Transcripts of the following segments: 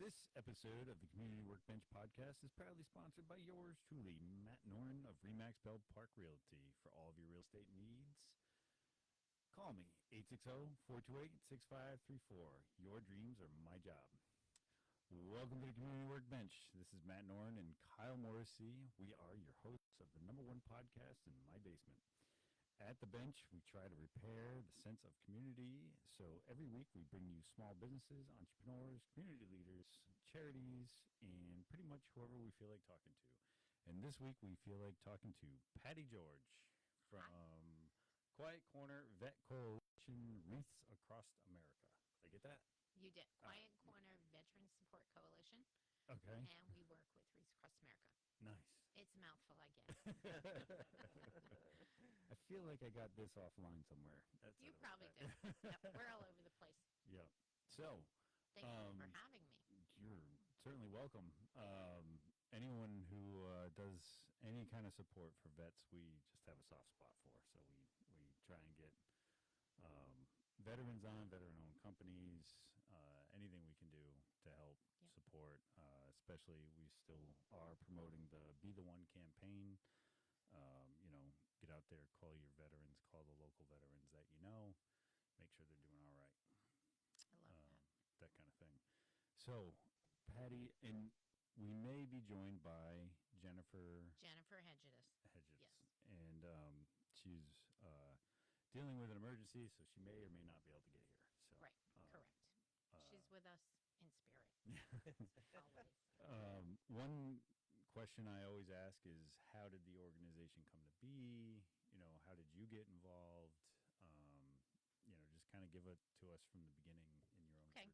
This episode of the Community Workbench podcast is proudly sponsored by yours truly, Matt Noren of Remax Bell Park Realty. For all of your real estate needs, call me, 860-428-6534. Your dreams are my job. Welcome to the Community Workbench. This is Matt Noren and Kyle Morrissey. We are your hosts of the #1 podcast in my basement. At the bench, we try to repair the sense of community. So every week we bring you small businesses, entrepreneurs, community leaders, charities, and pretty much whoever we feel like talking to. And this week we feel like talking to Patti George from Quiet Corner Vet Coalition, Wreaths across America. Did I get that? You did. Quiet Corner Veteran Support Coalition. Okay. And we work with Wreaths across America. Nice. It's a mouthful, I guess. I feel like I got this offline somewhere. You probably did. Yep, we're all over the place. Yeah. So, thank you for having me. You're certainly welcome. Anyone who does any kind of support for vets, we just have a soft spot for. So we try and get veterans on, veteran-owned companies, anything we can do to help support. Especially, we still are promoting the Be the One campaign. Get out there, call your veterans, call the local veterans that you know, make sure they're doing all right. I love that kind of thing. So, Patti, and we may be joined by Jennifer Hedges. Yes. And she's dealing with an emergency, so she may or may not be able to get here. So, right, correct. She's with us in spirit. Always. One question I always ask is, how did the organization come to be? How did you get involved? Just kind of give it to us from the beginning in your own words.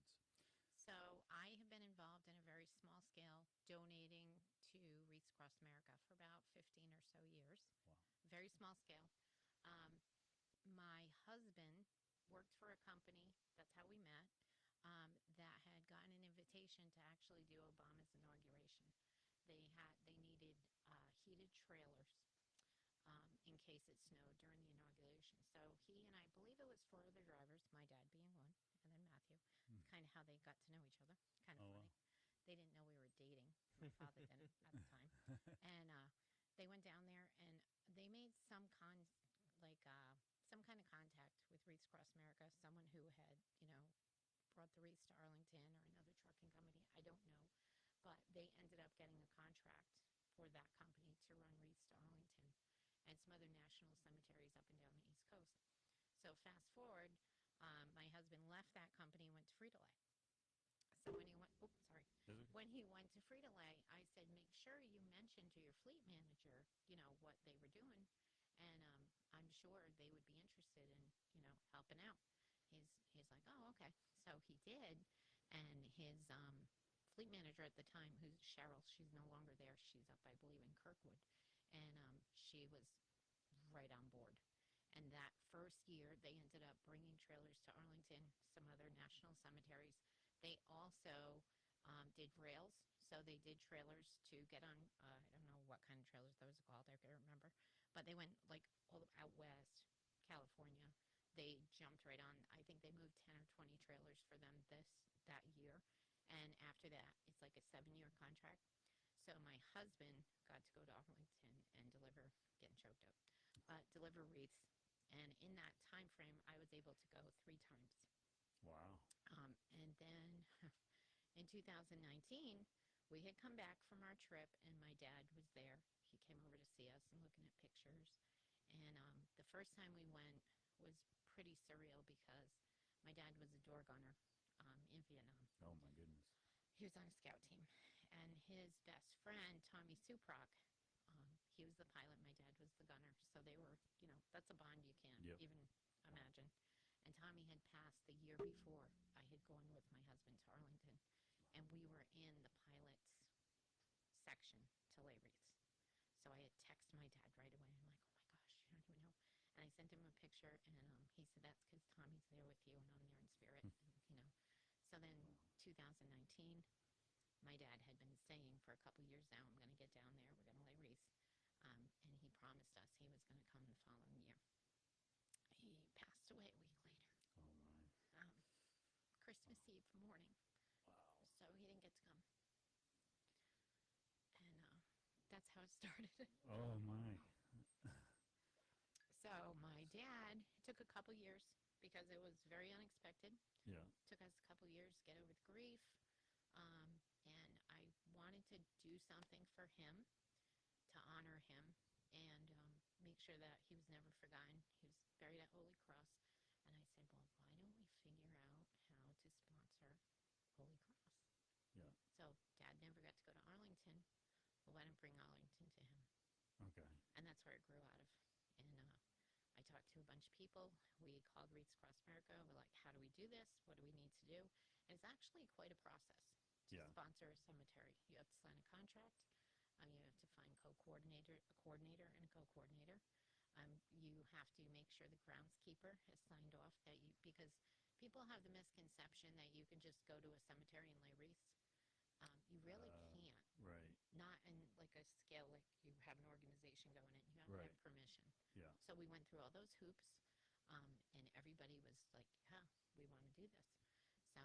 So I have been involved in a very small scale donating to Wreaths Across America for about 15 or so years. Wow. Very small scale. My husband worked for a company, that's how we met, that had gotten an invitation to actually do Obama's inauguration. They needed heated trailers in case it snowed during the inauguration. So he and I believe it was 4 other drivers, my dad being one, and then Matthew. Kind of how they got to know each other. Kind of funny. Wow. They didn't know we were dating. My father didn't at the time. And they went down there and they made some kind of contact with Wreaths Across America, someone who had, brought the Wreaths to Arlington or another trucking company. I don't know. But they ended up getting a contract for that company to run Wreaths to Arlington and some other national cemeteries up and down the East Coast. So fast forward, my husband left that company and went to Frito-Lay. So when he went to Frito-Lay, I said, make sure you mention to your fleet manager, what they were doing. And I'm sure they would be interested in, helping out. He's like, oh, okay. So he did. And his fleet manager at the time, who's Cheryl, she's no longer there. She's up, I believe, in Kirkwood. And she was right on board. And that first year, they ended up bringing trailers to Arlington, some other national cemeteries. They also did rails. So they did trailers to get on, I don't know what kind of trailers those are called, I can't remember. But they went all out west, California. They jumped right on. I think they moved 10 or 20 trailers for them that year. And after that, it's like a 7-year contract. So my husband got to go to Arlington and deliver wreaths. And in that time frame, I was able to go 3 times. Wow. And then in 2019, we had come back from our trip, and my dad was there. He came over to see us and looking at pictures. And the first time we went was pretty surreal because my dad was a door gunner in Vietnam. Oh, my goodness. He was on a scout team. And his best friend, Tommy Suprock, he was the pilot. My dad was the gunner. So they were, that's a bond you can't even imagine. And Tommy had passed the year before I had gone with my husband to Arlington. And we were in the pilot's section to lay wreaths. So I had texted my dad right away. I'm like, oh my gosh, you don't even know. And I sent him a picture, and he said, that's because Tommy's there with you, and I'm there in spirit, So then 2019, my dad had been saying for a couple years now, I'm going to get down there, we're going to lay wreaths. And he promised us he was going to come the following year. He passed away a week later. Oh, my. Christmas Eve morning. Wow. So he didn't get to got started. Oh my. So my dad, it took a couple years because it was very unexpected. Yeah. Took us a couple years to get over the grief. And I wanted to do something for him to honor him and make sure that he was never forgotten. He was buried at Holy Cross. And I said, well, why don't we figure out how to sponsor Holy Cross? Yeah. So Dad never got to go to Arlington. Well, why don't bring Arlington to him? Okay. And that's where it grew out of. And I talked to a bunch of people. We called Wreaths Across America. We're like, how do we do this? What do we need to do? And it's actually quite a process to Yeah. sponsor a cemetery. You have to sign a contract. You have to find a coordinator, and a co-coordinator. You have to make sure the groundskeeper has signed off that you, because people have the misconception that you can just go to a cemetery and lay wreaths. You really can't. Right. Not in like a scale like you have an organization going in. You have to Right. have permission. Yeah. So we went through all those hoops, and everybody was like, yeah, we want to do this. So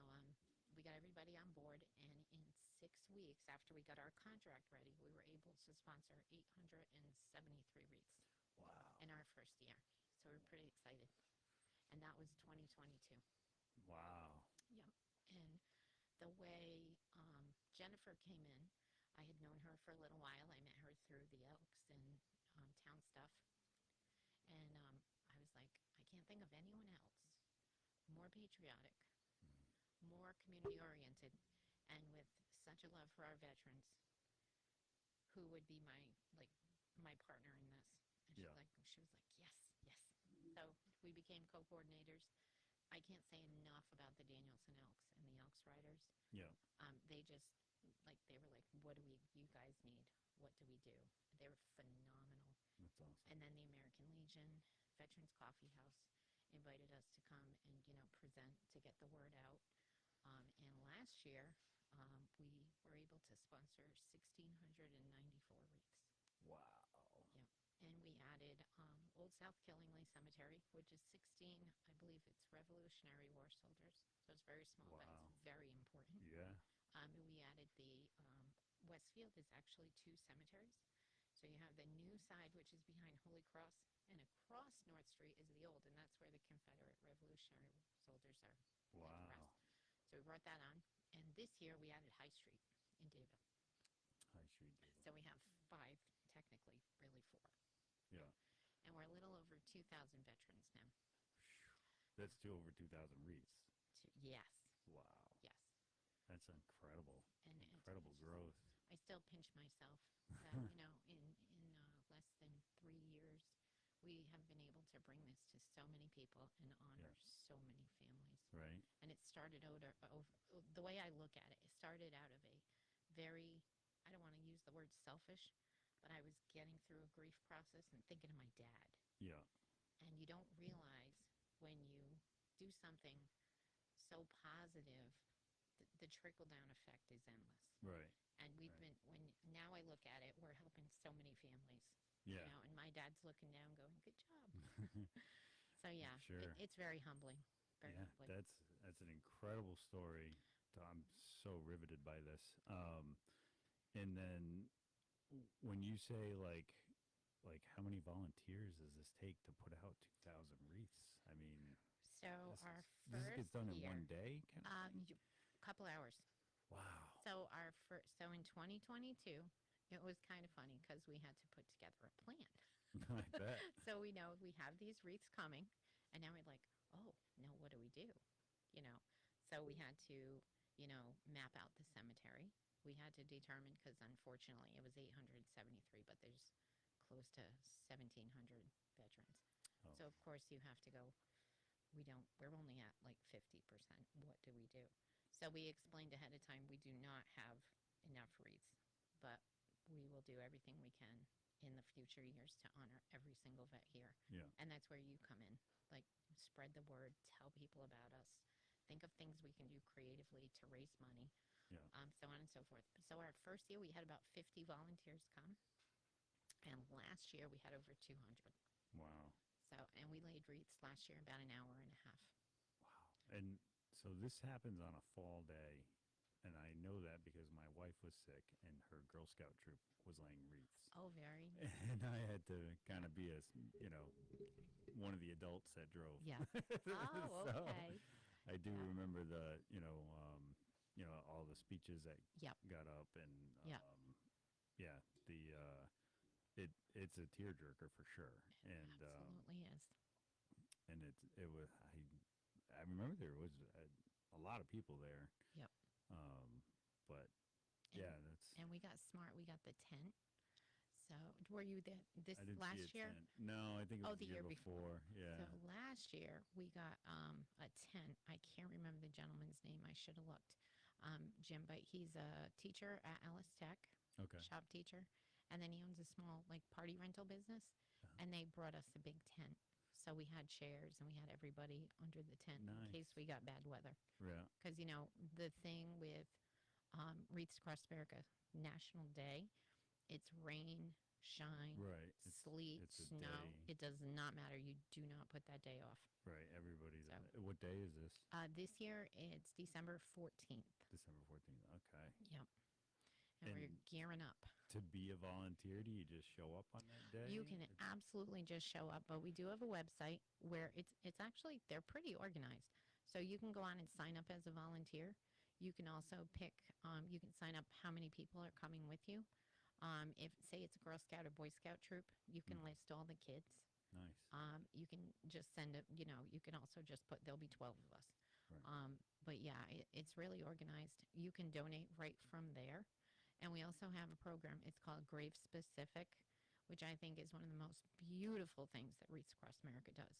we got everybody on board, and in 6 weeks after we got our contract ready, we were able to sponsor 873 wreaths Wow. in our first year. So we were pretty excited. And that was 2022. Wow. Yep. And the way Jennifer came in, I had known her for a little while. I met her through the Elks and town stuff. And I was like, I can't think of anyone else more patriotic, more community-oriented, and with such a love for our veterans, who would be my partner in this. And Yeah. she was like, yes, yes. So we became co-coordinators. I can't say enough about the Danielson Elks and the Elks Riders. Yeah. They just, they were like, what do you guys need? What do we do? They were phenomenal. That's awesome. And then the American Legion, Veterans Coffee House, invited us to come and, present to get the word out. And last year, we were able to sponsor 1,694 wreaths. Wow. Yep. And we added Old South Killingley Cemetery, which is 16, I believe it's Revolutionary War soldiers. So it's very small, Wow. but it's very important. Yeah. We added the Westfield is actually 2 cemeteries. So you have the new side, which is behind Holy Cross, and across North Street is the old, and that's where the Confederate Revolutionary soldiers are. Wow. So we brought that on. And this year we added High Street in Davie. High Street. So we have 5, technically, really 4. Yeah. And we're a little over 2,000 veterans now. That's over 2,000 wreaths. Yes. Wow. Yes. That's incredible. And incredible growth. I still pinch myself that, in less than 3 years, we have been able to bring this to so many people and honor so many families. Right. And it started out, the way I look at it, it started out of a very, I don't want to use the word selfish, but I was getting through a grief process and thinking of my dad. Yeah. And you don't realize when you do something so positive, the trickle-down effect is endless. Right. And now I look at it, we're helping so many families. Yeah. And my dad's looking down going, good job. So yeah, Sure. it's very humbling. Very humbling. That's an incredible story. I'm so riveted by this. And then when you say like how many volunteers does this take to put out 2,000 wreaths? I mean, so this gets done in year, one day? Couple hours. Wow. So so in 2022, it was kind of funny because we had to put together a plan. I bet. So we know we have these wreaths coming, and now we're like, oh, now what do we do? So we had to, map out the cemetery. We had to determine, because unfortunately it was 873, but there's close to 1,700 veterans. Oh. So of course you have to go, we're only at like 50%. What do we do? So we explained ahead of time, we do not have enough wreaths, but we will do everything we can in the future years to honor every single vet here. Yeah. And that's where you come in. Like, spread the word, tell people about us, think of things we can do creatively to raise money, so on and so forth. So our first year, we had about 50 volunteers come. And last year, we had over 200. Wow. So, and we laid wreaths last year about an hour and a half. Wow. And so this happens on a fall day, and I know that because my wife was sick, and her Girl Scout troop was laying wreaths. Oh, very. And I had to kind of be one of the adults that drove. Yeah. Oh, So okay. I do Yeah. remember all the speeches that Yep. got up, and Yeah. yeah, it's a tearjerker for sure, Absolutely is. and it was I remember there was a lot of people there, Yep. but And, yeah, that's and we got smart. We got the tent. So were you there this I didn't see last it year? sent. No, I think it Oh, was the the year year before. before. Yeah. So last year we got a tent. I can't remember the gentleman's name. I should have looked. Jim, but he's a teacher at Alice Tech, Okay. shop teacher, and then he owns a small like party rental business. Uh-huh. And they brought us a big tent. So we had chairs and we had everybody under the tent in Nice. case we got bad weather. Yeah. Because the thing with Wreaths Across America National Day, it's rain, shine, Right. sleet, It's a snow. day. It does not matter. You do not put that day off. Right. Everybody's. So- What day is this? This year it's December 14th. December 14th. Okay. Yep. And we're And gearing up. to be a volunteer, do you just show up on that day? You can absolutely just show up, but we do have a website where it's actually they're pretty organized. So you can go on and sign up as a volunteer. You can also pick you can sign up how many people are coming with you. If say it's a Girl Scout or Boy Scout troop, you can list all the kids. Nice. You can just send it. You can also just put there'll be 12 of us. Right. But yeah, it's really organized. You can donate right from there. And we also have a program. It's called Grave Specific, which I think is one of the most beautiful things that Wreaths Across America does.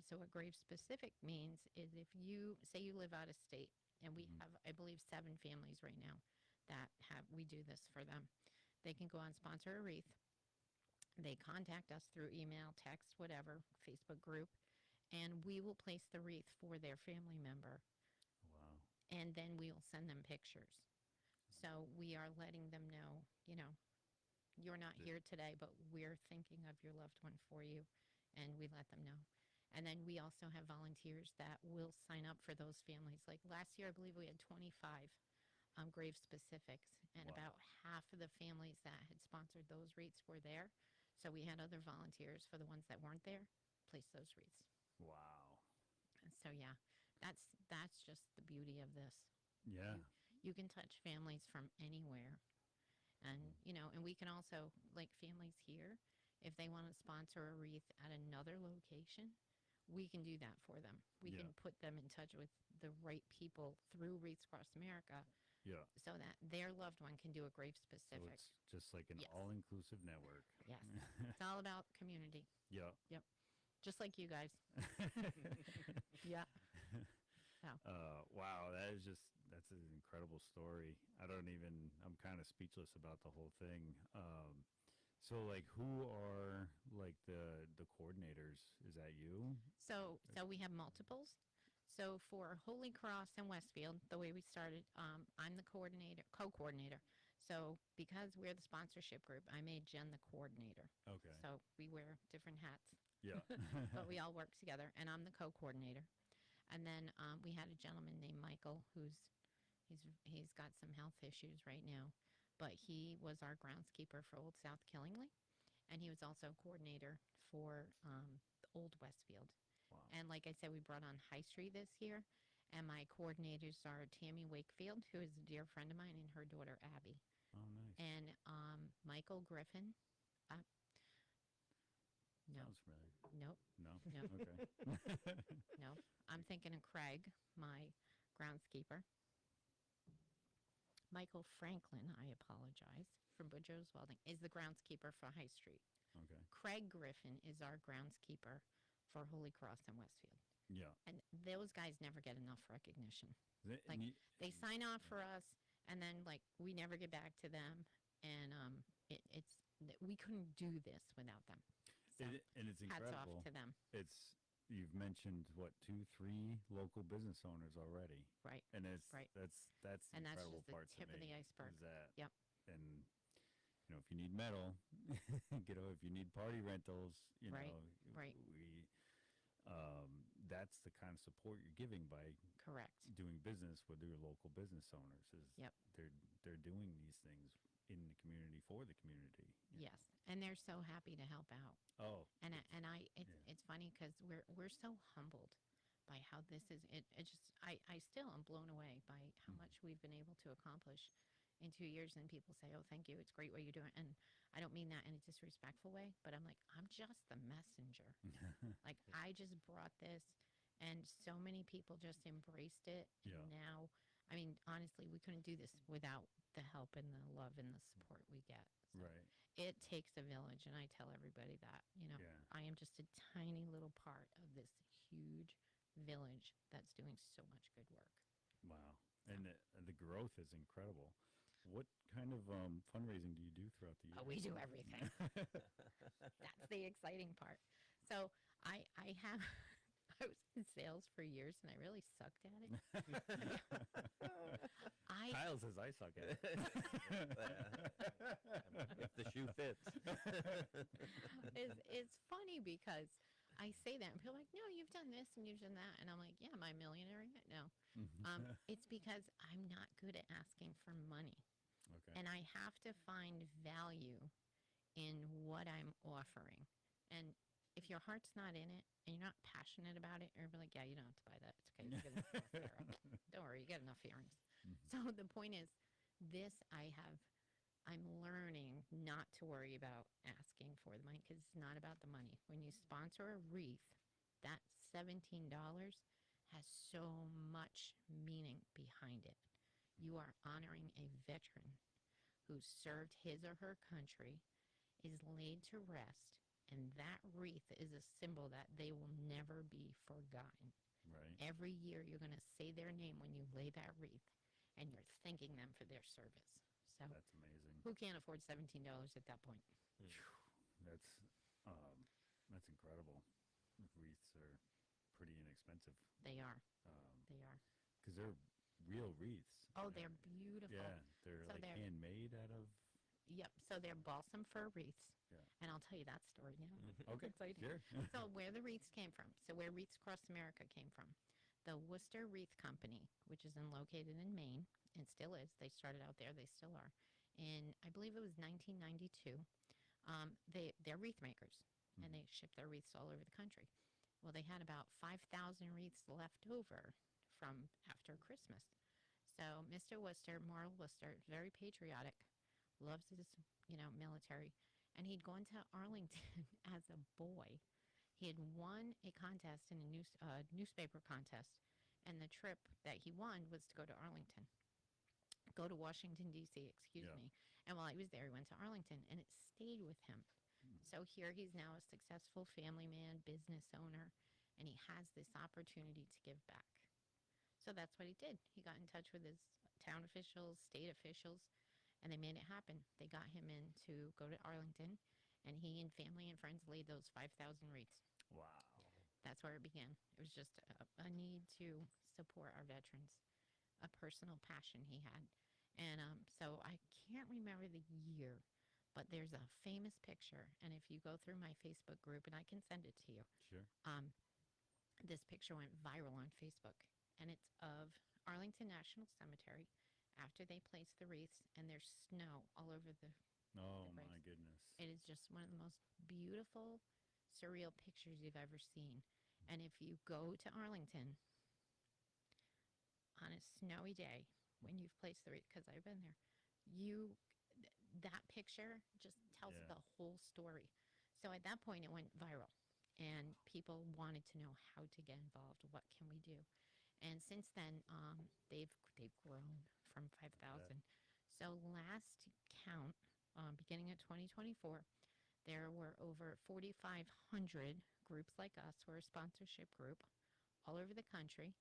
So what Grave Specific means is if you say you live out of state, and we have, I believe, 7 families right now that we do this for them. They can go on sponsor a wreath. They contact us through email, text, whatever, Facebook group, and we will place the wreath for their family member. Wow. And then we'll send them pictures. So we are letting them know, you're not here today, but we're thinking of your loved one for you, and we let them know. And then we also have volunteers that will sign up for those families. Like last year, I believe we had 25 grave specifics, and Wow. about half of the families that had sponsored those wreaths were there. So we had other volunteers for the ones that weren't there, place those wreaths. Wow. And so yeah, that's just the beauty of this. Yeah. You can touch families from anywhere. And, and we can also, like families here, if they want to sponsor a wreath at another location, we can do that for them. We Yeah. can put them in touch with the right people through Wreaths Across America Yeah. so that their loved one can do a grave So specific. it's just like an Yes. all-inclusive network. Yes. It's all about community, Yeah. just like you guys. Yeah. Wow, that's an incredible story. I'm kind of speechless about the whole thing. So like, who are like the coordinators? Is that you? So we have multiples. So for Holy Cross and Westfield, the way we started, I'm the co-coordinator. So because we're the sponsorship group, I made Jen the coordinator. Okay. So we wear different hats, Yeah. but we all work together, and I'm the co-coordinator. And then we had a gentleman named Michael he's got some health issues right now, but he was our groundskeeper for Old South Killingly, and he was also coordinator for Old Westfield. Wow. And like I said, we brought on High Street this year, and my coordinators are Tammy Wakefield, who is a dear friend of mine, and her daughter Abby. Oh, nice. And Michael Griffin. No, Sounds familiar. nope, No. No. Okay. no. I'm thinking of Craig, my groundskeeper. Michael Franklin, I apologize, from Boudreaux's Welding, is the groundskeeper for High Street. Okay. Craig Griffin is our groundskeeper for Holy Cross and Westfield. Yeah. And those guys never get enough recognition. Th- Like, and you- They sign off for us, and then, like, we never get back to them. And we couldn't do this without them. So and it's hats incredible. off to them. You've mentioned what 2-3 local business owners already, Right. and that's Right. that's the And that's incredible just the part tip to of me. the iceberg. Is that Yep. And if you need metal, if you need party rentals, Right, we right. that's the kind of support you're giving by Correct. doing business with your local business owners. Is Yep. they're doing these things in the community for the community. Yes, and they're so happy to help out. Oh, It's funny because we're so humbled by how this is. It just I still am blown away by how Mhm. much we've been able to accomplish in 2 years. And people say, "Oh, thank you. It's great what you're doing." And I don't mean that in a disrespectful way, but I'm like, I'm just the messenger. Like I just brought this, and so many people just embraced it. And Yeah. now, I mean, honestly, we couldn't do this without the help and the love and the support we get. So Right. it takes a village, and I tell everybody that. Yeah. I am just a tiny little part of this huge village that's doing so much good work. Wow. And the growth is incredible. What kind of fundraising do you do throughout the year? We do everything. That's the exciting part. So I have I was in sales for years, and I really sucked at it. I Kyle says I suck at it. If the shoe fits. it's funny because I say that, and people are like, "No, you've done this and you've done that," and I'm like, "Yeah, am I a millionaire yet? No." It's because I'm not good at asking for money, Okay. and I have to find value in what I'm offering. And if your heart's not in it and you're not passionate about it, you're like, "Yeah, you don't have to buy that. It's okay. You get enough Sarah. Don't worry, you get enough earrings." Mhm. So the point is, I'm learning not to worry about asking for the money because it's not about the money. When you sponsor a wreath, that $17 has so much meaning behind it. You are honoring a veteran who served his or her country, is laid to rest, and that wreath is a symbol that they will never be forgotten. Right. Every year you're going to say their name when you lay that wreath, and you're thanking them for their service. So That's amazing. who can't afford $17 at that point? That's um, that's incredible. Wreaths are pretty inexpensive. They are. Um, They are. because they're real wreaths. Oh, they're beautiful. Yeah, they're So like they're- handmade out of. Yep. So they're balsam fir wreaths. Yeah. And I'll tell you that story now. Okay, Exciting. sure. So where the wreaths came from. So where Wreaths Across America came from. The Worcester Wreath Company, which is located in Maine, and still is. They started out there. They still are. In, I believe it was 1992. They're wreath makers, and they ship their wreaths all over the country. Well, they had about 5,000 wreaths left over from after Christmas. So Mr. Worcester, Marl Worcester, very patriotic, loves his, military, and he'd gone to Arlington as a boy. He had won a contest in a newspaper contest, and the trip that he won was to go to Arlington, go to Washington, D.C., excuse Yeah. me. And while he was there, he went to Arlington, and it stayed with him. So here he's now a successful family man, business owner, and he has this opportunity to give back. So that's what he did. He got in touch with his town officials, state officials, and they made it happen. They got him in to go to Arlington, and he and family and friends laid those 5,000 wreaths. Wow. That's where it began. It was just a need to support our veterans, a personal passion he had. And so I can't remember the year, but there's a famous picture. And if you go through my Facebook group, and I can send it to you, Sure. this picture went viral on Facebook. And it's of Arlington National Cemetery after they placed the wreaths, and there's snow all over the Oh the my graves. goodness. It is just one of the most beautiful, surreal pictures you've ever seen. And if you go to Arlington on a snowy day when you've placed the wreath, because I've been there, that picture just tells Yeah. the whole story. So at that point, it went viral, and people wanted to know how to get involved. What can we do? And since then, they've grown from 5,000. So last count, beginning of 2024, there were over 4,500 groups like us. We're a sponsorship group all over the country.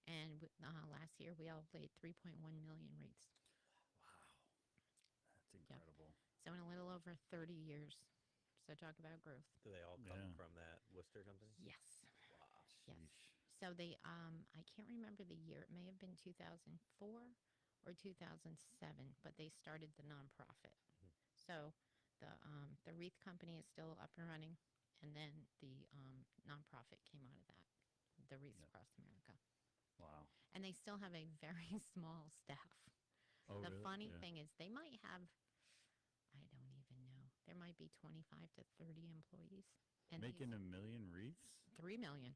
And last year, we all laid 3.1 million wreaths. Wow. That's incredible. So in a little over 30 years. So talk about growth. Do they all come Yeah. from that Worcester company? Yes. Wow. Yes. Sheesh. So they, I can't remember the year. It may have been 2004 or 2007, but they started the nonprofit. So the wreath company is still up and running, and then the nonprofit came out of that. the Wreaths Yeah. across America. Wow. And they still have a very small staff. Oh, The really? funny Yeah. thing is they might have, I don't even know, there might be 25 to 30 employees. And Making these, 1,000,000 wreaths? 3 million.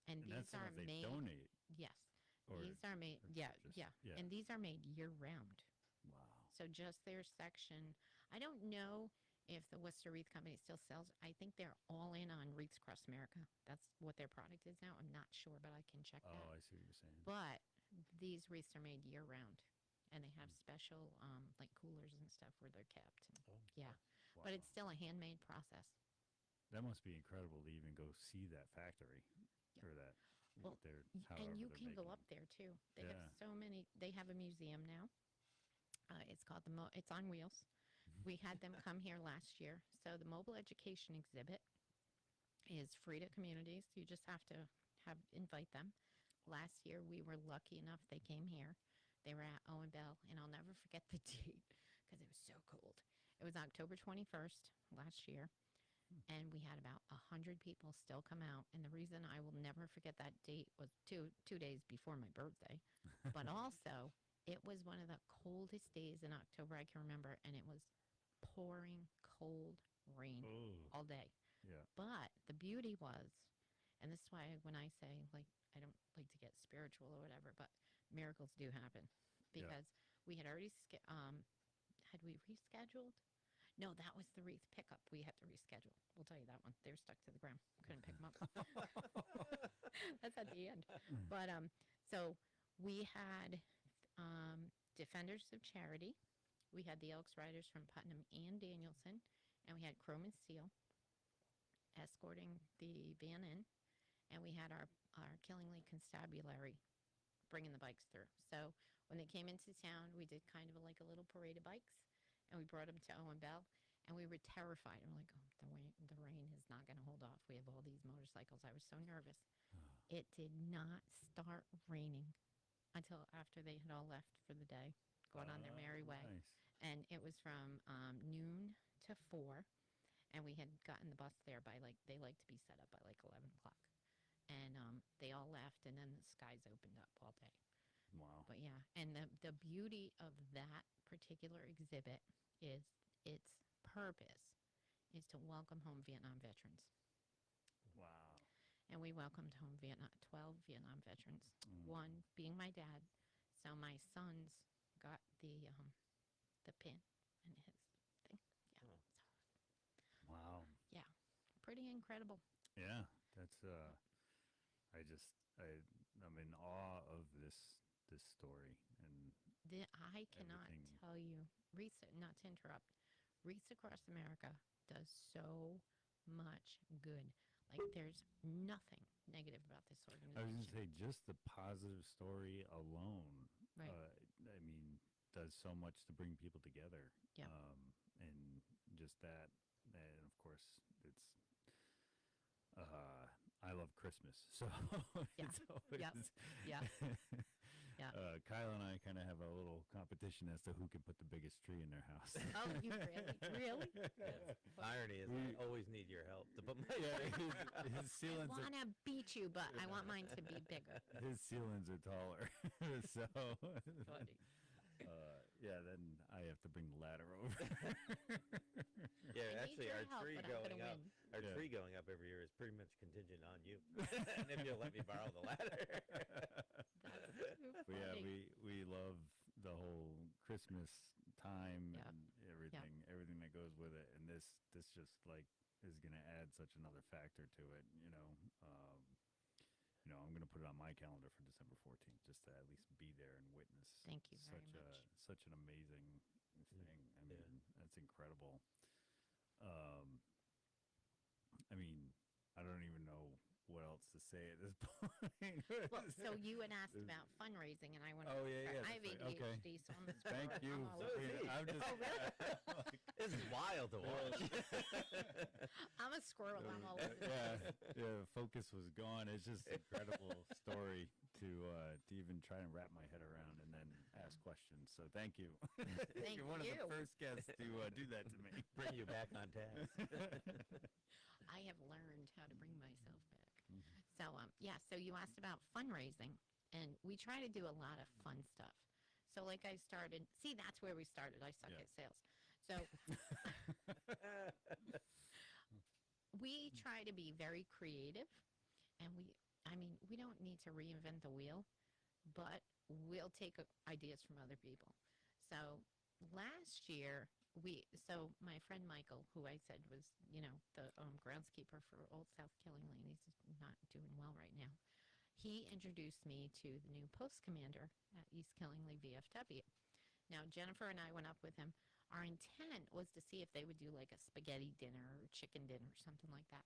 And And these that's the are ones they made, donate. yes, Or, these are made, or yeah, just- yeah. yeah. And these are made year round. Wow. So just their section, I don't know if the Worcester Wreath Company still sells. I think they're all in on Wreaths Across America. That's what their product is now. I'm not sure, but I can check Oh, that. I see what you're saying. But these wreaths are made year round, and they have Mm. special like coolers and stuff where they're kept. And, Oh. yeah, Wow. but it's still a handmade process. That must be incredible to even go see that factory or that. Well, what they're, And however you they're can go making up them. there too. They have Yeah. so many. They have a museum now. It's called it's on wheels. We had them come here last year. So the mobile education exhibit is free to communities. You just have to invite them. Last year we were lucky enough they came here. They were at Owen Bell, and I'll never forget the date because it was so cold. It was October 21st last year, and we had about 100 people still come out. And the reason I will never forget that date was two days before my birthday, but also it was one of the coldest days in October I can remember, and it was pouring cold rain Oh, all day. yeah. But the beauty was, and this is why when I say, like, I don't like to get spiritual or whatever, but miracles do happen Yeah. because we had already, had we rescheduled? No, that was the wreath pickup. We had to reschedule. We'll tell you that one. They're stuck to the ground. Couldn't pick them up. That's at the end. But so we had Defenders of Charity. We had the Elks Riders from Putnam and Danielson, and we had Chrome and Steel escorting the van in, and we had our Killingly Constabulary bringing the bikes through. So when they came into town, we did kind of like a little parade of bikes, and we brought them to Owen Bell, and we were terrified. We're like, oh, the rain is not going to hold off. We have all these motorcycles. I was so nervous. It did not start raining until after they had all left for the day, going on their merry way. Nice. And it was from noon to 4, and we had gotten the bus there by they like to be set up by 11 o'clock. And they all left, and then the skies opened up all day. Wow. But yeah, and the beauty of that particular exhibit is its purpose is to welcome home Vietnam veterans. Wow. And we welcomed home 12 Vietnam veterans, Mm. one being my dad. So my sons got the pin and his thing. Yeah. Oh. Wow. Yeah. Pretty incredible. Yeah. That's I'm in awe of this story and I cannot Everything. tell you, Wreaths, not to interrupt, Wreaths Across America does so much good. Like, there's nothing negative about this I was organization. going to say just the positive story alone. Right. I mean, does so much to bring people together. Yeah. And just that, and of course, it's. I love Christmas, so Yeah. it's always. Yep. Yeah. Yeah. Kyle and I kind of have a little competition as to who can put the biggest tree in their house. Oh, you really? The irony is I always need your help to put my Yeah, his I ceilings are want to beat you, but I want mine to be bigger. his ceilings are taller, so Funny. yeah. Then I have to bring the ladder over. Yeah, I need actually, your our help, tree but I'm going gonna up, win. our Yeah. tree going up every year is pretty much contingent on you, and if you'll let me borrow the ladder. That's too But yeah, funny. we love the whole Christmas time Yeah. and everything that goes with it, and this just like is gonna add such another factor to it. I'm gonna put it on my calendar for December 14th just to at least be there and witness. Thank you very such much. such an amazing thing. I Yeah. mean, that's incredible. I mean, I don't even know what else to say at this point. Well, so you had asked This- about fundraising, and I want Oh, yeah, I have that's right. Okay. ADHD, so I'm a squirrel. Thank you. I'm all So over is it. he. I'm just. Oh, really? It's wild to watch. I'm a squirrel. I'm all over it. Yeah. Focus was gone. It's just an incredible story to even try and wrap my head around and then ask questions. So thank you. Thank You're one of you. the first guests to do that to me. Bring you back on task. I have learned how to bring myself back. So, yeah, so you asked about fundraising, and we try to do a lot of fun stuff. So, like I started, see, that's where we started. I suck Yeah. at sales. So, we try to be very creative, and I mean, we don't need to reinvent the wheel, but we'll take ideas from other people. So, last year, so my friend Michael, who I said was, the groundskeeper for Old South Killing Lane, he's not doing well right now. He introduced me to the new post commander at East Killingly VFW. Now, Jennifer and I went up with him. Our intent was to see if they would do like a spaghetti dinner or chicken dinner, something like that.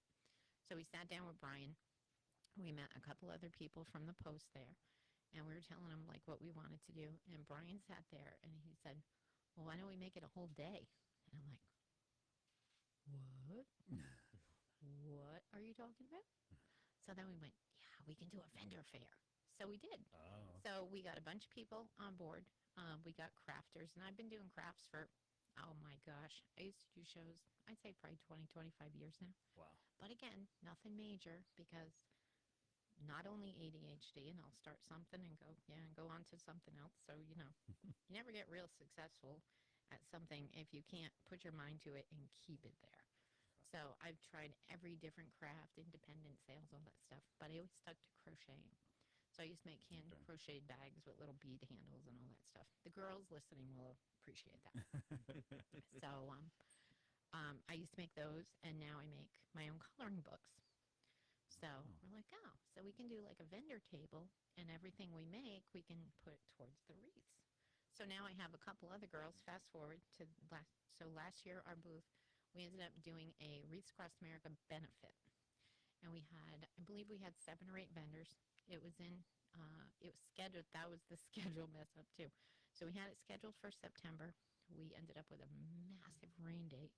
So we sat down with Brian. We met a couple other people from the post there, and we were telling him like what we wanted to do. And Brian sat there and he said, "Well, why don't we make it a whole day?" And I'm like, "What? What are you talking about?" So then we went, "Yeah, we can do a vendor fair." So we did. Oh. So we got a bunch of people on board. We got crafters, and I've been doing crafts for, oh my gosh, I used to do shows, I'd say probably 20, 25 years now. Wow. But again, nothing major because not only ADHD, and I'll start something and go on to something else. So, you never get real successful at something if you can't put your mind to it and keep it there. So I've tried every different craft, independent sales, all that stuff, but I always stuck to crocheting. So I used to make hand crocheted bags with little bead handles and all that stuff. The girls listening will appreciate that. So I used to make those, and now I make my own coloring books. So we're like, oh, so we can do like a vendor table, and everything we make, we can put towards the wreaths. So now I have a couple other girls. Fast forward to last year, our booth, we ended up doing a Wreaths Across America benefit. And I believe we had 7 or 8 vendors. It was scheduled, that was the schedule mess up too. So we had it scheduled for September. We ended up with a massive rain date.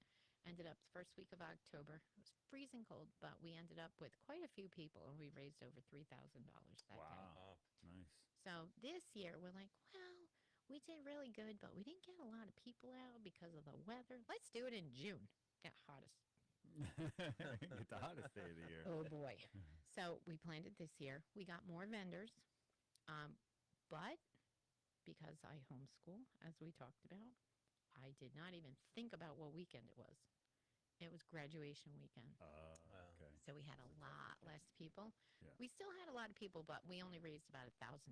Ended up the first week of October. It was freezing cold, but we ended up with quite a few people, and we raised over $3,000 that day. Wow. Nice. So this year, we're like, well, we did really good, but we didn't get a lot of people out because of the weather. Let's do it in June. Get hottest. Get the hottest day of the year. Oh, boy. So we planned it this year. We got more vendors, but because I homeschool, as we talked about, I did not even think about what weekend it was. It was graduation weekend. Okay. So we had a lot less people. Yeah. We still had a lot of people, but we only raised about $1,000.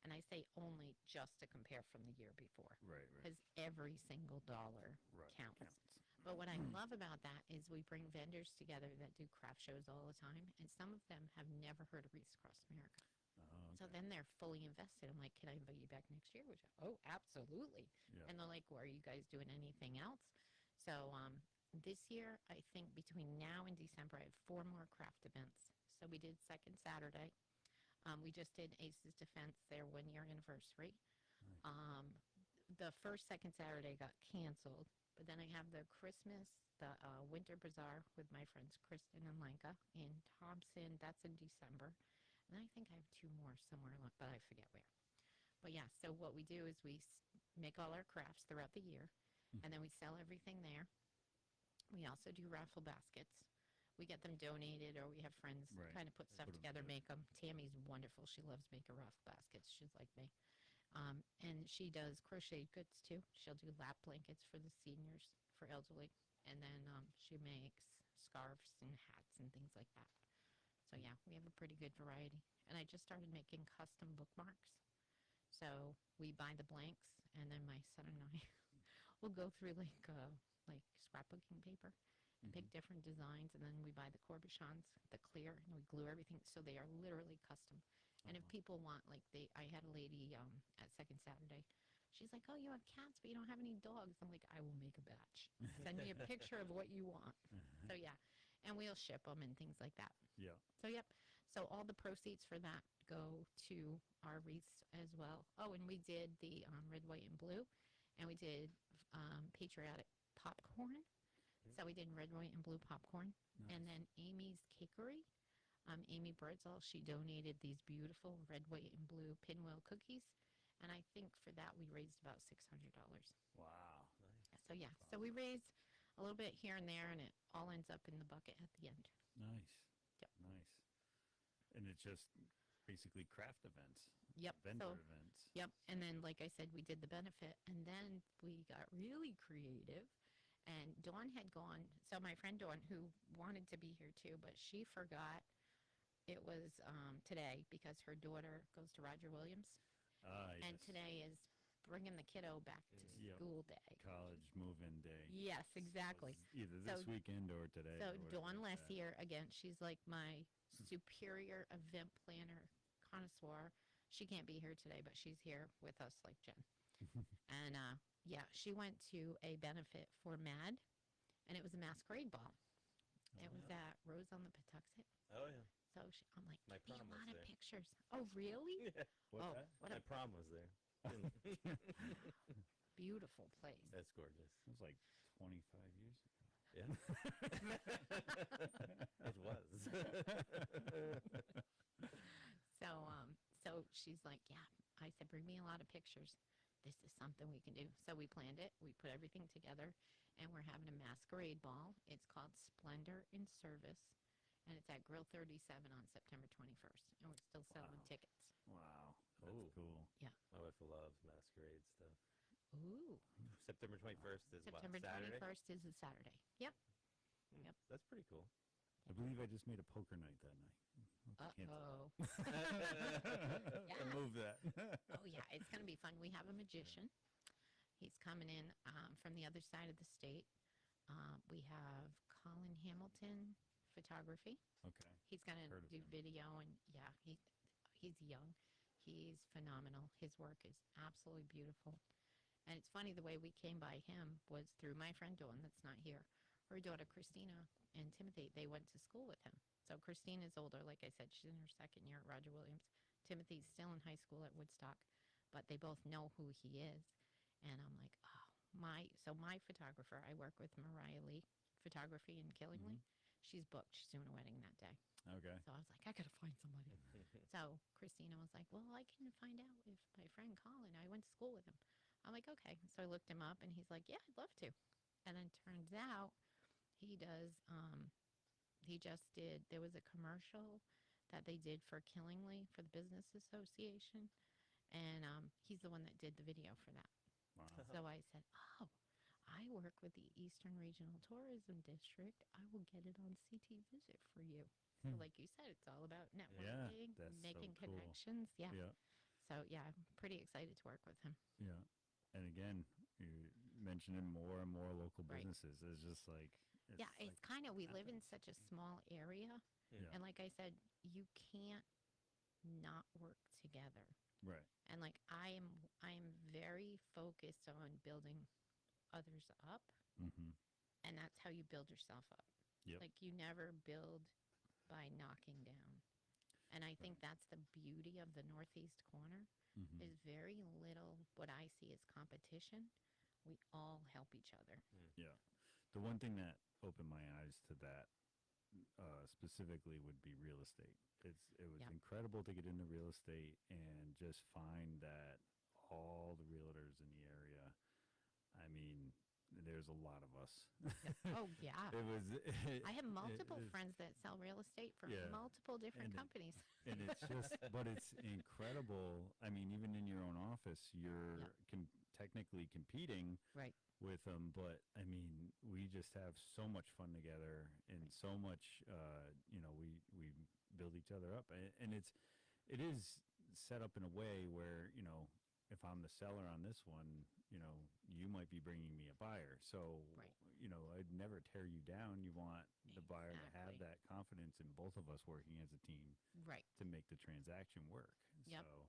And I say only just to compare from the year before. Right. Because every single dollar counts. But what I love about that is we bring vendors together that do craft shows all the time, and some of them have never heard of Wreaths Across America. Okay. So then they're fully invested. I'm like, can I invite you back next year? Which, oh, absolutely. Yeah. And they're like, well, are you guys doing anything else? So this year, I think between now and December, I have 4 more craft events. So we did Second Saturday. We just did Aces Defense, their 1-year anniversary. Nice. The first Second Saturday got canceled. But then I have the Winter Bazaar with my friends Kristen and Lenka in Thompson. That's in December. And I think I have 2 more somewhere, but I forget where. But yeah, so what we do is we make all our crafts throughout the year, and then we sell everything there. We also do raffle baskets. We get them donated, or we have friends kind of put stuff together, make them. Tammy's wonderful. She loves making raffle baskets. She's like me. And she does crocheted goods too. She'll do lap blankets for the seniors, for elderly. And then she makes scarves and hats and things like that. So yeah, we have a pretty good variety. And I just started making custom bookmarks. So we buy the blanks, and then my son and I will go through like scrapbooking paper and pick different designs. And then we buy the corbichons, the clear, and we glue everything. So they are literally custom. And if people want, I had a lady at Second Saturday. She's like, oh, you have cats, but you don't have any dogs. I'm like, I will make a batch. Send me a picture of what you want. So, yeah. And we'll ship them and things like that. Yeah. So, yep. So all the proceeds for that go to our wreaths as well. Oh, and we did the red, white, and blue. And we did patriotic popcorn. So we did red, white, and blue popcorn. Nice. And then Amy's Cakery. Amy Birdsall, she donated these beautiful red, white, and blue pinwheel cookies. And I think for that we raised about $600. Wow. Nice. So, yeah. So we raised a little bit here and there, and it all ends up in the bucket at the end. Nice. Yep. Nice. And it's just basically craft events, Yep. vendor So, events. yep. And then, like I said, we did the benefit, and then we got really creative. And Dawn had gone. So my friend Dawn, who wanted to be here too, but she forgot it was today because her daughter goes to Roger Williams, Ah, and yes. today is bringing the kiddo back to Yep. school day. College move-in day. Yes, So exactly. it's either So- this weekend or today. So or whatever Dawn like that. Lessier, again, she's like my superior event planner connoisseur. She can't be here today, but she's here with us like Jen. And yeah, she went to a benefit for MAD, and it was a masquerade ball. It was yeah. at Rose on the Patuxent. Oh, yeah. So I'm like, My give me a prom was lot of there. pictures. Oh, really? What's Oh, that? what My a prom was there. beautiful place. That's gorgeous. It was like 25 years ago. Yeah. It was. So she's like, yeah. I said, bring me a lot of pictures. This is something we can do. So we planned it. We put everything together, and we're having a masquerade ball. It's called Splendor in Service, and it's at Grill 37 on September 21st, and we're still selling Wow. tickets. Wow, that's Ooh. cool. My wife loves masquerade stuff. Ooh. September 21st is September what, Saturday? 21st is a Saturday. Yep. Yep. That's pretty cool. I believe I just made a poker night that night. Uh-oh. I move that. Oh, yeah, it's going to be fun. We have a magician. He's coming in from the other side of the state. We have Colin Hamilton photography. Okay. He's going to Heard of do him. video, and yeah, he's young. He's phenomenal. His work is absolutely beautiful. And it's funny, the way we came by him was through my friend Dawn, that's not here. Her daughter Christina and Timothy, they went to school with him. So Christina's older, like I said, she's in her second year at Roger Williams. Timothy's still in high school at Woodstock, but they both know who he is. And I'm like, oh, my photographer, I work with Mariah Lee Photography in Killingly. She's booked. She's doing a wedding that day. Okay. So I was like, I got to find somebody. So Christina was like, well, I can find out if my friend Colin, I went to school with him. I'm like, okay. So I looked him up, and he's like, yeah, I'd love to. And then turns out he does, he just did, there was a commercial that they did for Killingly for the Business Association. And he's the one that did the video for that. Wow. So I said, oh, I work with the Eastern Regional Tourism District. I will get it on CT Visit for you. So like you said, it's all about networking, that's so making cool. connections. Yeah. Yeah. So yeah, I'm pretty excited to work with him. Yeah. And again, you're mentioning more and more local Right. businesses. It's just like, Yeah, it's like kind of, we live in happens. such a small area. Yeah. And like I said, you can't not work together. Right. And like I am very focused on building others up, Mm-hmm. and that's how you build yourself up. Yep. Like you never build by knocking down. And I think that's the beauty of the Northeast corner Mm-hmm. is very little what I see as competition. We all help each other. Yeah. The one thing that opened my eyes to that specifically would be real estate. It was Yep. incredible to get into real estate and just find that all the realtors in the area, I mean, there's a lot of us. Oh, yeah. It was. I have multiple it- friends that sell real estate for Yeah. multiple different And companies. and it's just, but it's incredible. I mean, even in your own office, you're technically competing Right. with them, but I mean, we just have so much fun together, and so much, we build each other up, and it is set up in a way where, if I'm the seller on this one, you might be bringing me a buyer, so Right. I'd never tear you down. You want the buyer to have Exactly. that confidence in both of us working as a team Right. to make the transaction work. Yep. So,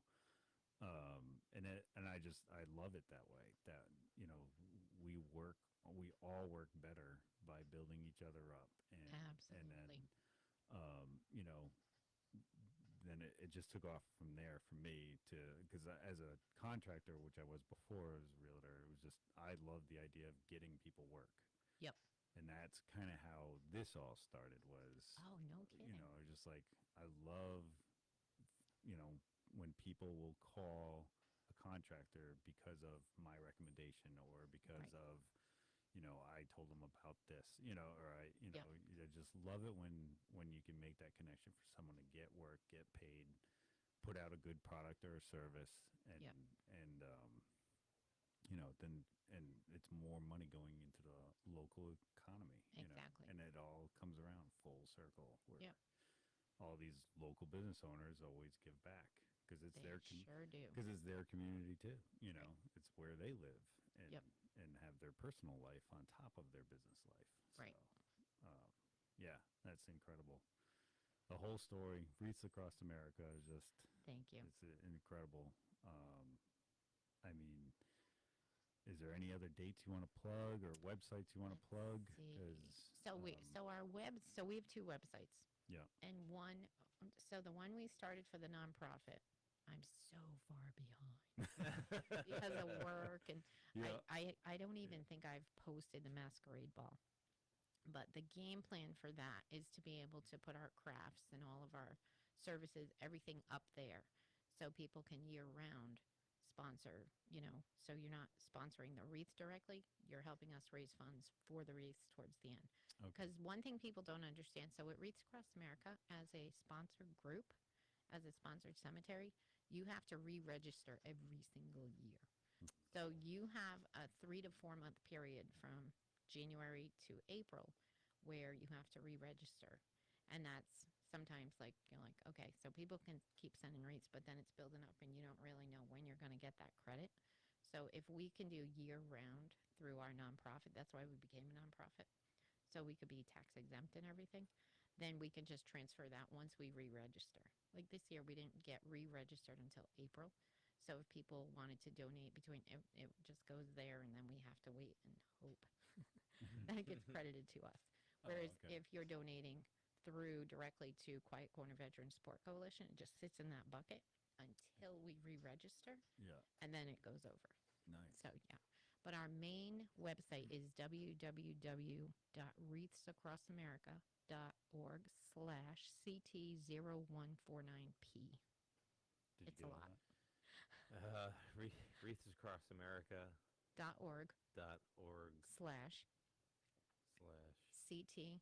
I love it that way. That we all work better by building each other up, and Absolutely. then it just took off from there for me because as a contractor, which I was before as a realtor, it was just I love the idea of getting people work. Yep. And that's kind of how this all started. Was Oh, no kidding. just like I love, when people will call a contractor because of my recommendation or because Right. of, I told them about this, or Yep. I just love it when you can make that connection for someone to get work, get paid, put out a good product or a service, and Yep. and then and it's more money going into the local economy, Exactly. and it all comes around full circle where Yep. all these local business owners always give back because it's They their sure do. because it's their community too. Right. It's where they live and Yep. and have their personal life on top of their business life. Right. So, yeah, that's incredible. The whole story, Wreaths Across America, is just Thank you. it's incredible. I mean, is there any other dates you want to plug or websites you want to plug? See. 'Cause, So we have two websites. yeah, And so the one we started for the nonprofit, I'm so far behind because of work, and yeah, I don't even think I've posted the masquerade ball. But the game plan for that is to be able to put our crafts and all of our services, everything up there, so people can year round sponsor, so you're not sponsoring the wreath directly, you're helping us raise funds for the wreaths towards the end. okay, Because one thing people don't understand, so at Wreaths Across America, as a sponsored group, as a sponsored cemetery, you have to re-register every single year. So you have a 3 to 4 month period from January to April where you have to re-register. And that's sometimes like, you're like, okay, so people can keep sending rates, but then it's building up and you don't really know when you're going to get that credit. So if we can do year round through our nonprofit, that's why we became a nonprofit. So we could be tax exempt and everything. Then we can just transfer that once we re-register. Like this year, we didn't get re-registered until April. So if people wanted to donate it just goes there, and then we have to wait and hope that it gets credited to us. Whereas okay. if you're donating through directly to Quiet Corner Veteran Support Coalition, it just sits in that bucket until we re-register, Yeah, and then it goes over. nice. So yeah. But our main website is www.wreathsacrossamerica.org/CT0149P. Did you It's a get all lot. that? Wreaths Across America .org .org slash slash CT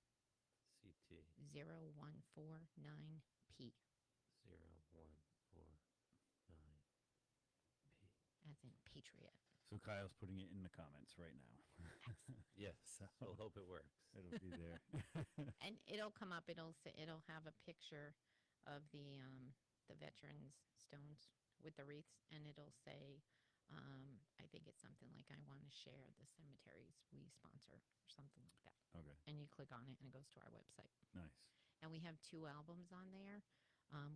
CT 0149P, 0149P. as in Patriot. So Kyle's putting it in the comments right now. Yes, So we'll hope it works. it'll be there. And it'll come up. It'll have a picture of the veterans stones with the wreaths, and it'll say, I think it's something like, I want to share the cemeteries we sponsor, or something like that. Okay, And you click on it, and it goes to our website. nice. And we have 2 albums on there,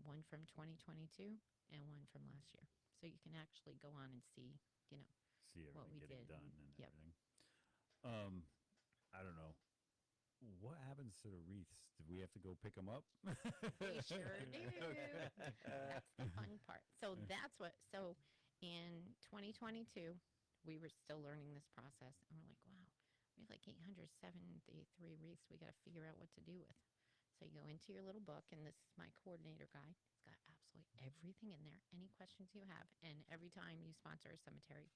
one from 2022 and one from last year. So you can actually go on and see, See what everything we getting did. done and Yep. everything. I don't know. What happens to the wreaths? Did we have to go pick them up? We sure do. Okay. That's the fun part. So in 2022, we were still learning this process, and we're like, wow, we have like 873 wreaths we got to figure out what to do with. So you go into your little book, and this is my coordinator guide. It's got absolutely everything in there, any questions you have. And every time you sponsor a cemetery,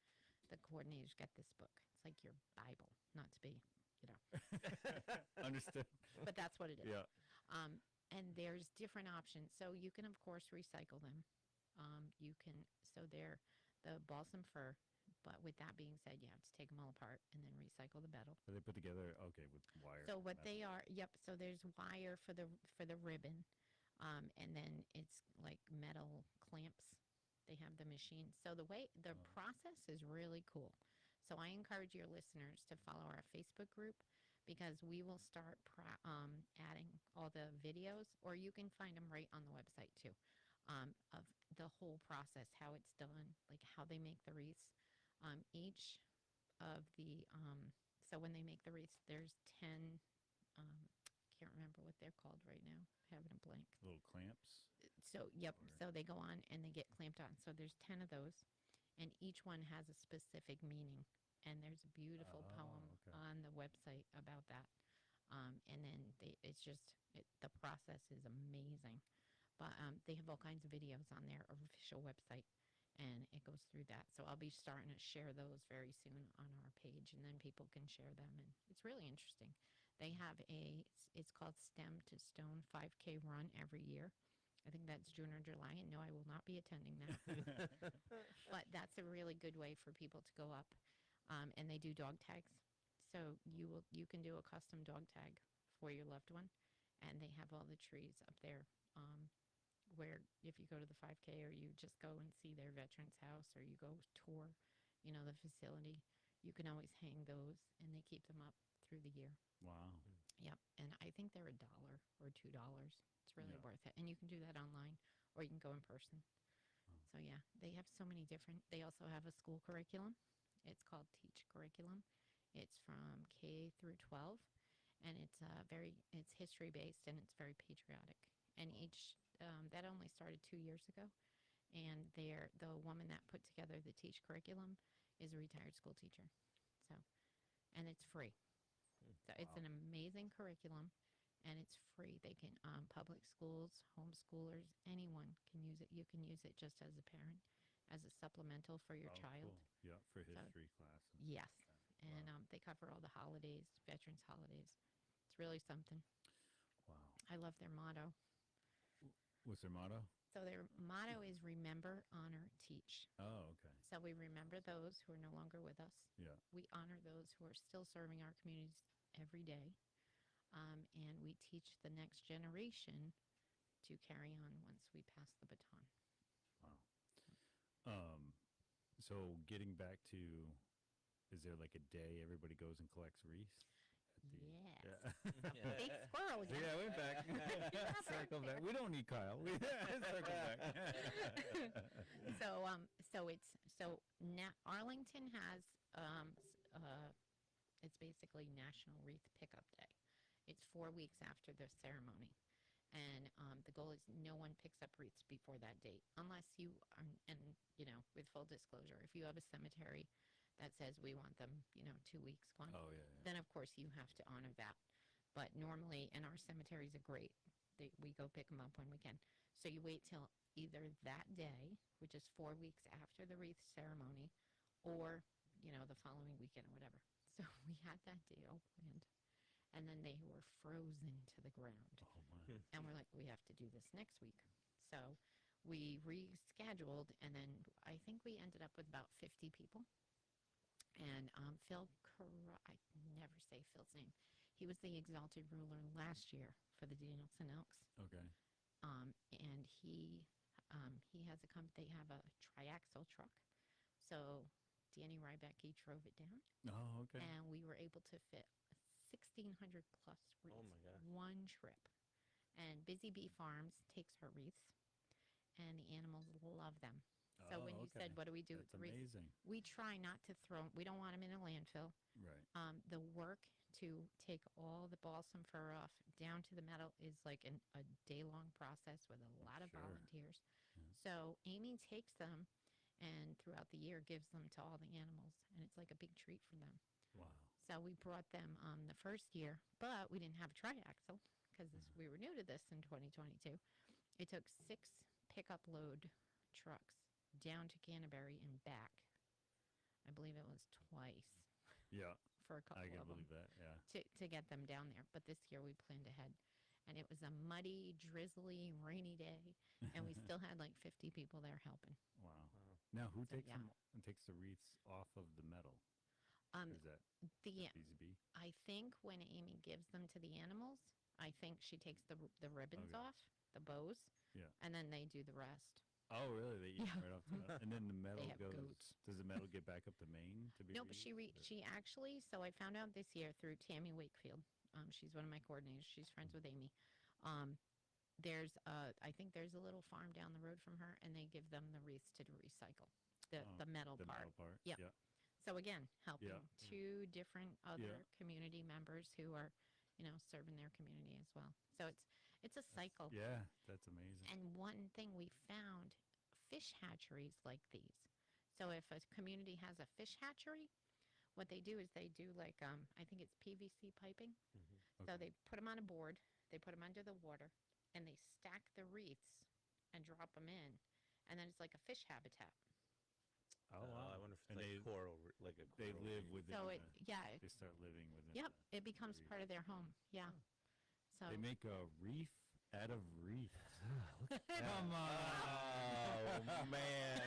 the coordinators get this book. It's like your Bible, not to be, Understood. but that's what it is. Yeah. And there's different options. So you can, of course, recycle them. You can, so they're the balsam fir, but with that being said, you have to take them all apart and then recycle the metal. Are they put together? Okay, with wire. So what metal. they are, yep. So there's wire for the ribbon, and then it's like metal clamps. They have the machine. So the process is really cool. So I encourage your listeners to follow our Facebook group, because we will start adding all the videos, or you can find them right on the website too, of the whole process, how it's done, like how they make the wreaths. Each of the so when they make the wreaths, there's 10. Can't remember what they're called right now. Having a blank. Little clamps. So yep. Or- So they go on and they get clamped on. So there's 10 of those, and each one has a specific meaning. And there's a beautiful poem okay. on the website about that. And then the process is amazing. But they have all kinds of videos on their official website, and it goes through that. So I'll be starting to share those very soon on our page. page, and then people can share them, and it's really interesting. They have it's called Stem to Stone 5K run every year. I think that's June or July, and no, I will not be attending that. But that's a really good way for people to go up, and they do dog tags. So you can do a custom dog tag for your loved one, and they have all the trees up there. Where if you go to the 5K or you just go and see their veterans house or you go tour, the facility, you can always hang those, and they keep them up through the year. Wow. Yep, and I think they're $1 or $2. It's really Yeah. worth it, and you can do that online or you can go in person. So yeah, they have so many different. They also have a school curriculum. It's called Teach Curriculum. It's from K through 12, and it's history based, and it's very patriotic. And each that only started 2 years ago, and the woman that put together the Teach Curriculum is a retired school teacher. So, and it's free. So it's an amazing curriculum, and it's free. They can public schools, homeschoolers, anyone can use it. You can use it just as a parent, as a supplemental for your child. Cool. Yeah, for history class. Yes, Wow. and they cover all the holidays, veterans holidays. It's really something. Wow. I love their motto. What's their motto? So their motto is remember, honor, teach. Oh, okay. So we remember those who are no longer with us. Yeah. We honor those who are still serving our communities every day. And we teach the next generation to carry on once we pass the baton. Wow. So getting back to, is there like a day everybody goes and collects wreaths? Yes. Yeah. Big squirrel again. Yeah, we're back. Circle back. We don't need Kyle. Circle back. Now Arlington has it's basically National Wreath Pickup Day. It's 4 weeks after the ceremony, and the goal is no one picks up wreaths before that date, unless you are. And with full disclosure, if you have a cemetery that says we want them, 2 weeks gone, Oh, yeah. then of course you have to honor that. But normally, and our cemeteries are great, we go pick them up when we can. So you wait till either that day, which is 4 weeks after the wreath ceremony, or, the following weekend or whatever. So we had that day all planned, and then they were frozen to the ground. Oh, my. And we're like, we have to do this next week. So we rescheduled, and then I think we ended up with about 50 people. And I never say Phil's name. He was the exalted ruler last year for the Danielson Elks. Okay. And he has a company. They have a triaxle truck. So Danny Rybecki drove it down. Oh, okay. And we were able to fit 1,600 plus wreaths. Oh, my gosh. One trip. And Busy Bee Farms takes her wreaths, and the animals love them. So when you said, what do we do That's with the wreaths? amazing. We try not to we don't want them in a landfill. Right. The work to take all the balsam fir off down to the metal is like a day-long process with a lot of Sure. volunteers. Yeah. So Amy takes them and throughout the year gives them to all the animals, and it's like a big treat for them. Wow. So we brought them the first year, but we didn't have a triaxle because we were new to this in 2022. It took 6 pickup load trucks down to Canterbury and back. I believe it was twice. Yeah. For a couple I can of them. believe that. Yeah. To get them down there. But this year we planned ahead. And it was a muddy, drizzly, rainy day. And we still had like 50 people there helping. Wow. Now, who So, takes yeah. them and takes the wreaths off of the metal? Is that The BZB? I think when Amy gives them to the animals, I think she takes the ribbons Okay. off, the bows, Yeah. and then they do the rest. Oh, really? They eat Yeah. right off the metal, and then the metal have goes. goats. Does the metal get back up to Maine to be? No, but reused, or- she actually. So I found out this year through Tammy Wakefield. She's one of my coordinators. She's friends with Amy. I think there's a little farm down the road from her, and they give them the wreaths to recycle the metal the part. metal part. Yep. Yeah. So again, helping Yeah. 2 different other Yeah. community members who are, serving their community as well. So it's a cycle. Yeah, that's amazing. And one thing we found, fish hatcheries like these. So if a community has a fish hatchery, what they do is they do like, I think it's PVC piping. So Okay. they put them on a board, they put them under the water, and they stack the wreaths and drop them in. And then it's like a fish habitat. Oh, wow. I wonder if it's And like coral, like a they coral live reef. within. So They start living within. yep, the it becomes reef. part of their home. Yeah. So They make a reef out of wreaths. Come on, man!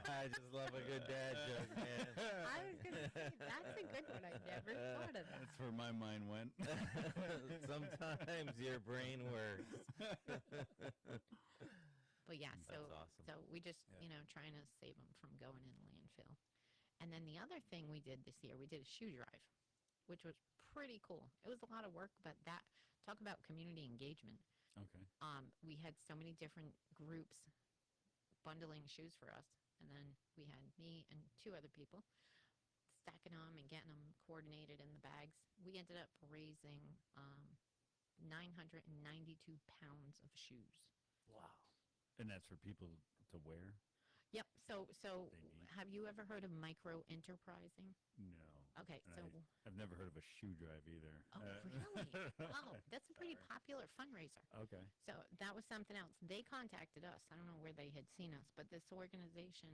I just love a good dad joke, man. I was gonna say that's a good one. I never thought of that. That's where my mind went. Sometimes your brain works. But yeah, That's awesome. so we just Yeah. trying to save them from going in the landfill. And then the other thing we did this year, we did a shoe drive, which was pretty cool. It was a lot of work, but that talk about community engagement. Okay. We had so many different groups bundling shoes for us, and then we had me and two other people stacking them and getting them coordinated in the bags. We ended up raising 992 pounds of shoes. Wow. And that's for people to wear? Yep. So They need? have you ever heard of micro enterprising? No. Okay. And So I've never heard of a shoe drive either. oh really? Oh, that's a pretty popular fundraiser. Okay. So that was something else. They contacted us. I don't know where they had seen us, but this organization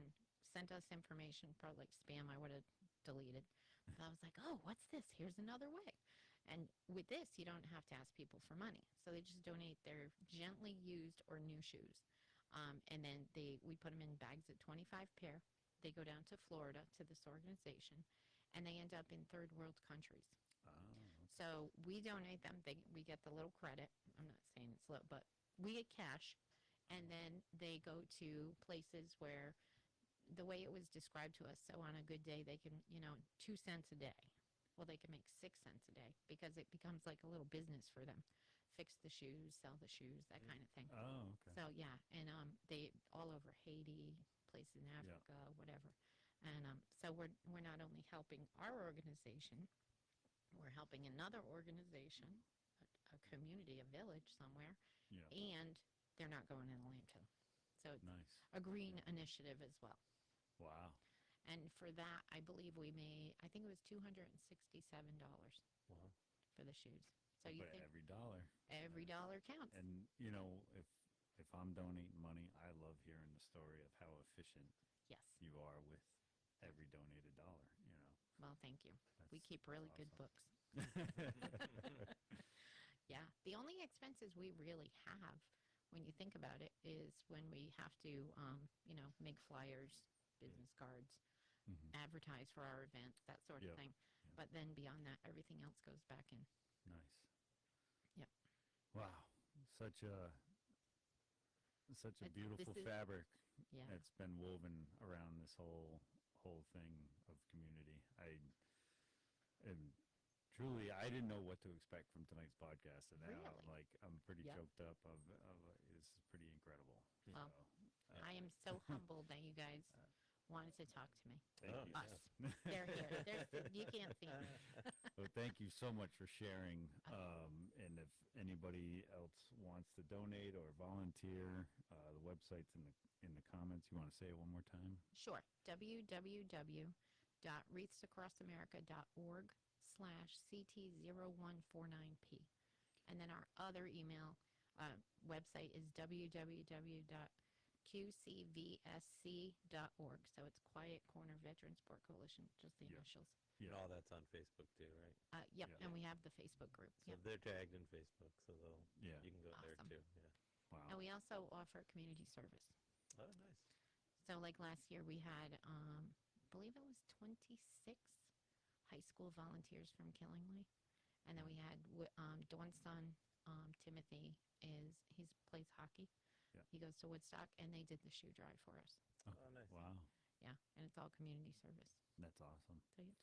sent us information, probably like spam. I would have deleted. But I was like, oh, what's this? Here's another way. And with this, you don't have to ask people for money. So they just donate their gently used or new shoes. And then we put them in bags at 25 pair. They go down to Florida to this organization, and they end up in third world countries. Oh. So we donate them. We get the little credit. I'm not saying it's low, but we get cash, and then they go to places where the way it was described to us. So on a good day, they can 2 cents a day. Well, they can make 6 cents a day because it becomes like a little business for them. Fix the shoes, sell the shoes, that kind of thing. Oh, okay. So yeah, and they all over Haiti, places in Africa, whatever. And so we're not only helping our organization, we're helping another organization, a community, a village somewhere, Yeah. and they're not going in the landfill. So it's Nice. a green initiative as well. Wow. And for that, I believe we made, I think it was $267 Wow. for the shoes. So you But think every dollar. every dollar counts. And if I'm donating money, I love hearing the story of how efficient Yes. you are with every donated dollar. Well, thank you. We That's keep really good awesome. books. Yeah. The only expenses we really have, when you think about it, is when we have to, make flyers, business cards, Mhm. advertise for our events, that sort of Yep. thing. Yep. But then beyond that, everything else goes back in. Nice. Yep. Wow. Such a This beautiful is- fabric Yeah. that's been woven around this whole thing of community. And truly, I didn't know what to expect from tonight's podcast, and now Really? I'm pretty Yep. choked up. This is pretty incredible. Well, So, I am so humbled that you guys wanted to talk to me. thank Oh, you. Us. They're here. You can't see me. Well, thank you so much for sharing. And if anybody else wants to donate or volunteer, the website's in the comments. You want to say it one more time? Sure. www.wreathsacrossAmerica.org/CT0149P. And then our other email website is www.qcvsc.org. So it's Quiet Corner Veteran Sport Coalition, just the Yeah. initials. And all that's on Facebook too, right? Yep. Yeah. And we have the Facebook group. So Yep. they're tagged in Facebook, so Yeah. you can go there Awesome. too. Yeah. Wow. And we also offer community service. Oh, nice. So like last year we had, I believe it was 26 high school volunteers from Killingly. And then we had Dawn's son, Timothy, he plays hockey. Yeah. He goes to Woodstock, and they did the shoe drive for us. Oh, nice. Wow. Yeah, and it's all community service. That's awesome. So yeah.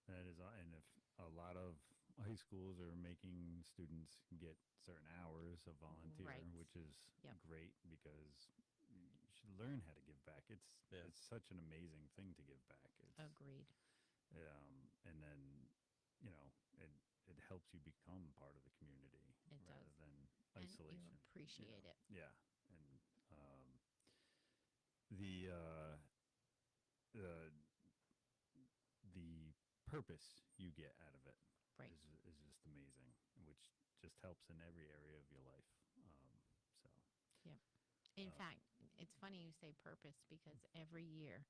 That is, and if a lot of high schools are making students get certain hours of volunteer, Right. which is Yep. great because you should learn how to give back. Yeah. It's such an amazing thing to give back. Agreed. And then it helps you become part of the community It rather does. than And isolation. you appreciate it. Yeah, and the purpose you get out of it Right. is just amazing, which just helps in every area of your life. In Uh, fact, it's funny you say purpose because every year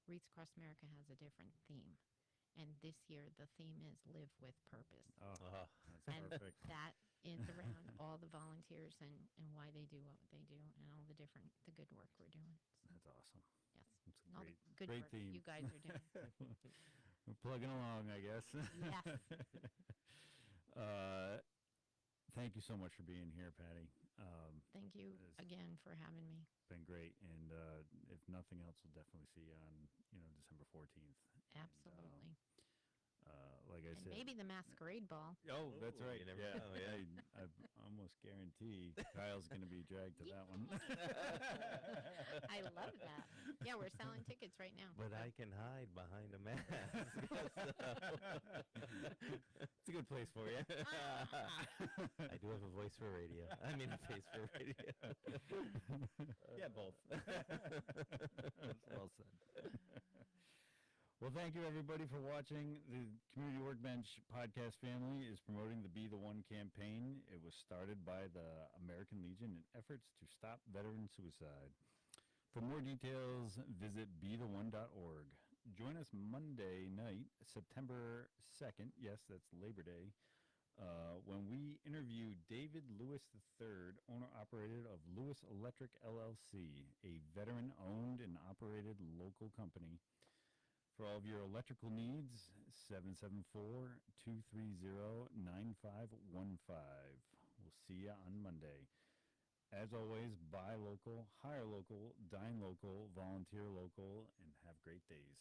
Wreaths Across America has a different theme. And this year, the theme is Live with Purpose. Oh, Oh, that's And perfect. that is around all the volunteers and why they do what they do and all the good work we're doing. That's awesome. Yes. It's a And all great, the good great work theme. you guys are doing. We're plugging along, I guess. Yes. Thank you so much for being here, Patti. Thank you It's again for having me. been great, and if nothing else, we'll definitely see you on December 14th. Absolutely. Like I And said, maybe the masquerade ball. oh, that's Ooh, right. you never Yeah, know, yeah. I almost guarantee Kyle's going to be dragged to that one. I love that. Yeah, we're selling tickets right now. But I can hide behind a mask. It's a good place for you. I do have a voice for radio. I mean, a face for radio. Yeah, both. Well said. Well, thank you everybody for watching. The Community Workbench podcast family is promoting the Be the One campaign. It was started by the American Legion in efforts to stop veteran suicide. For more details, visit BeTheOne.org. Join us Monday night, September 2nd. Yes, that's Labor Day. When we interview David Lewis III, owner-operator of Lewis Electric LLC, a veteran-owned and operated local company. For all of your electrical needs, 774-230-9515. We'll see you on Monday. As always, buy local, hire local, dine local, volunteer local, and have great days.